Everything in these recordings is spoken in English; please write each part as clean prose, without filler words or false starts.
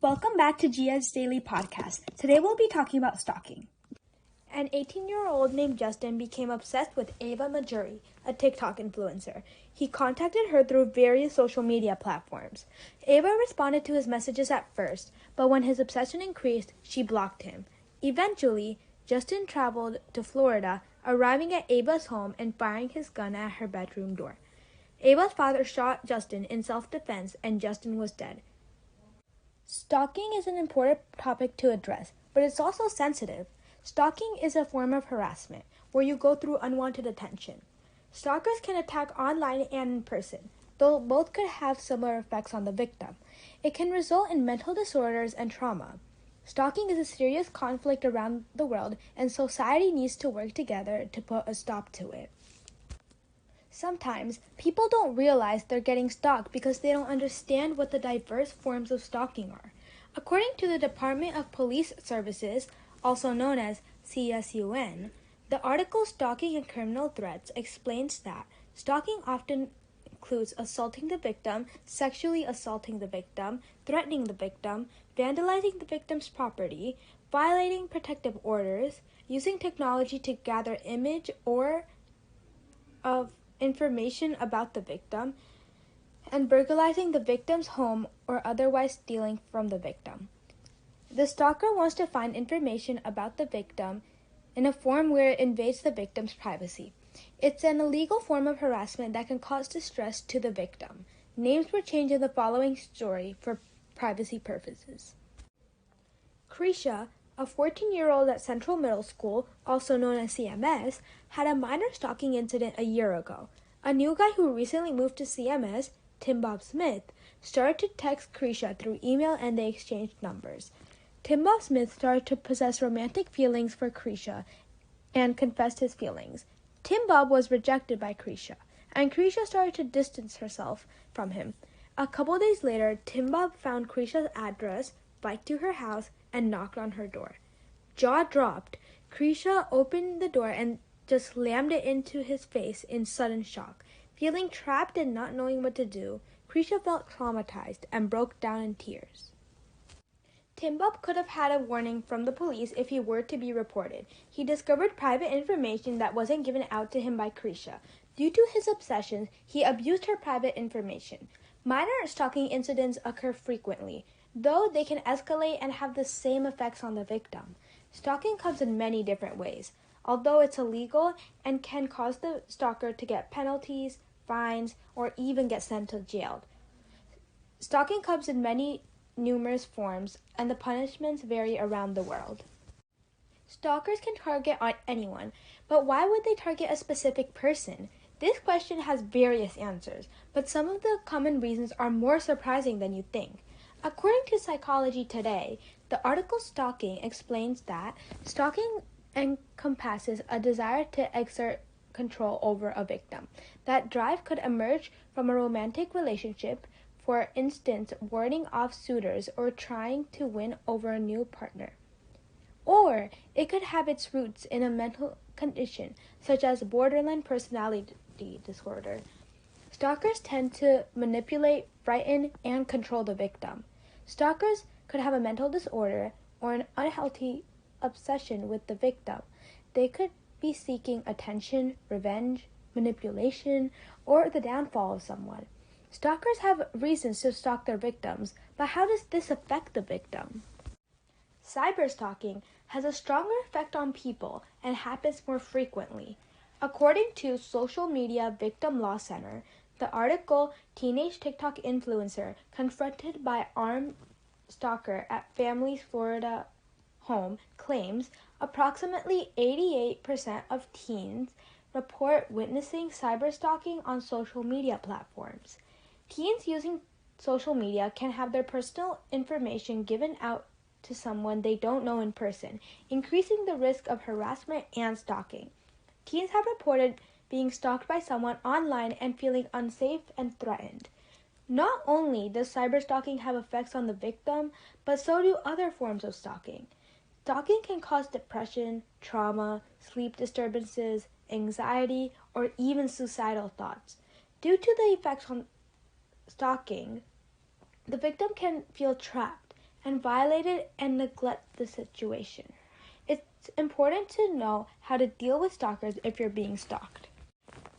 Welcome back to Jiya's Daily Podcast. Today we'll be talking about stalking. An 18-year-old named Justin became obsessed with Ava Majuri, a TikTok influencer. He contacted her through various social media platforms. Ava responded to his messages at first, but when his obsession increased, she blocked him. Eventually, Justin traveled to Florida, arriving at Ava's home and firing his gun at her bedroom door. Ava's father shot Justin in self-defense, and Justin was dead. Stalking is an important topic to address, but it's also sensitive. Stalking is a form of harassment where you go through unwanted attention. Stalkers can attack online and in person, though both could have similar effects on the victim. It can result in mental disorders and trauma. Stalking is a serious conflict around the world, and society needs to work together to put a stop to it. Sometimes, people don't realize they're getting stalked because they don't understand what the diverse forms of stalking are. According to the Department of Police Services, also known as CSUN, the article Stalking and Criminal Threats explains that stalking often includes assaulting the victim, sexually assaulting the victim, threatening the victim, vandalizing the victim's property, violating protective orders, using technology to gather image or of information about the victim, and burglarizing the victim's home or otherwise stealing from the victim. The stalker wants to find information about the victim in a form where it invades the victim's privacy. It's an illegal form of harassment that can cause distress to the victim. Names were changed in the following story for privacy purposes. Krisha, a 14-year-old at Central Middle School, also known as CMS, had a minor stalking incident a year ago. A new guy who recently moved to CMS, Tim Bob Smith, started to text Krisha through email and they exchanged numbers. Tim Bob Smith started to possess romantic feelings for Krisha and confessed his feelings. Tim Bob was rejected by Krisha, and Krisha started to distance herself from him. A couple days later, Tim Bob found Krisha's address, biked to her house, and knocked on her door. Jaw dropped, Krisha opened the door and just slammed it into his face in sudden shock. Feeling trapped and not knowing what to do, Krisha felt traumatized and broke down in tears. Tim Bob could have had a warning from the police if he were to be reported. He discovered private information that wasn't given out to him by Krisha. Due to his obsessions, he abused her private information. Minor stalking incidents occur frequently, though they can escalate and have the same effects on the victim. Stalking comes in many different ways, although it's illegal and can cause the stalker to get penalties, fines, or even get sent to jail. Stalking comes in numerous forms, and the punishments vary around the world. Stalkers can target on anyone, but why would they target a specific person? This question has various answers, but some of the common reasons are more surprising than you think. According to Psychology Today, the article Stalking explains that stalking encompasses a desire to exert control over a victim. That drive could emerge from a romantic relationship, for instance, warding off suitors or trying to win over a new partner. Or it could have its roots in a mental condition, such as borderline personality disorder. Stalkers tend to manipulate, frighten, and control the victim. Stalkers could have a mental disorder or an unhealthy obsession with the victim. They could be seeking attention, revenge, manipulation, or the downfall of someone. Stalkers have reasons to stalk their victims, but how does this affect the victim? Cyberstalking has a stronger effect on people and happens more frequently. According to Social Media Victim Law Center, the article Teenage TikTok Influencer Confronted by Armed Stalker at Family's Florida Home claims approximately 88% of teens report witnessing cyberstalking on social media platforms. Teens using social media can have their personal information given out to someone they don't know in person, increasing the risk of harassment and stalking. Teens have reported being stalked by someone online and feeling unsafe and threatened. Not only does cyberstalking have effects on the victim, but so do other forms of stalking. Stalking can cause depression, trauma, sleep disturbances, anxiety, or even suicidal thoughts. Due to the effects on stalking, the victim can feel trapped and violated and neglect the situation. It's important to know how to deal with stalkers if you're being stalked.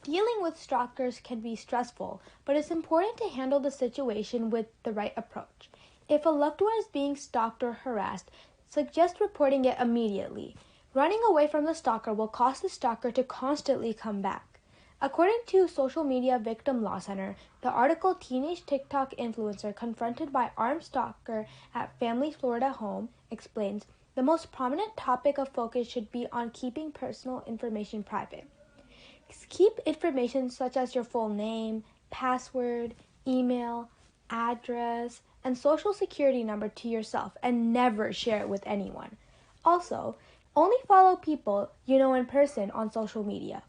Dealing with stalkers can be stressful, but it's important to handle the situation with the right approach. If a loved one is being stalked or harassed, suggest reporting it immediately. Running away from the stalker will cause the stalker to constantly come back. According to Social Media Victim Law Center, the article Teenage TikTok Influencer Confronted by Armed Stalker at Family Florida Home explains the most prominent topic of focus should be on keeping personal information private. Keep information such as your full name, password, email, address, and social security number to yourself and never share it with anyone. Also, only follow people you know in person on social media.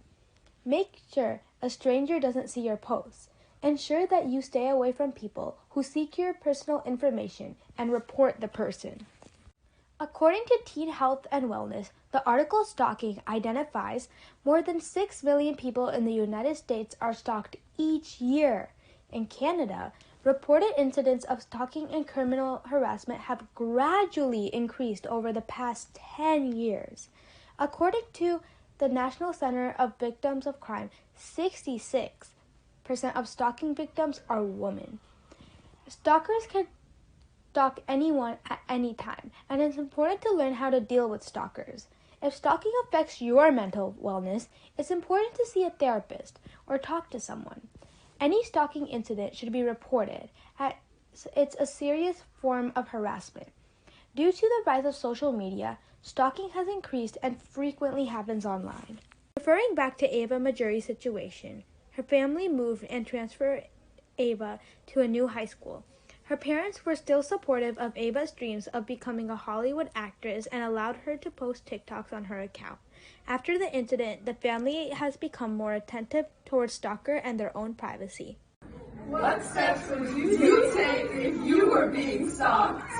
Make sure a stranger doesn't see your posts. Ensure that you stay away from people who seek your personal information and report the person. According to Teen Health and Wellness, the article Stalking identifies more than 6 million people in the United States are stalked each year. In Canada, reported incidents of stalking and criminal harassment have gradually increased over the past 10 years. According to the National Center of Victims of Crime, 66% of stalking victims are women. Stalkers can stalk anyone at any time, and it's important to learn how to deal with stalkers. If stalking affects your mental wellness, it's important to see a therapist or talk to someone. Any stalking incident should be reported, as it's a serious form of harassment. Due to the rise of social media, stalking has increased and frequently happens online. Referring back to Ava Majuri's situation, her family moved and transferred Ava to a new high school. Her parents were still supportive of Ava's dreams of becoming a Hollywood actress and allowed her to post TikToks on her account. After the incident, the family has become more attentive towards stalker and their own privacy. What steps would you take if you were being stalked?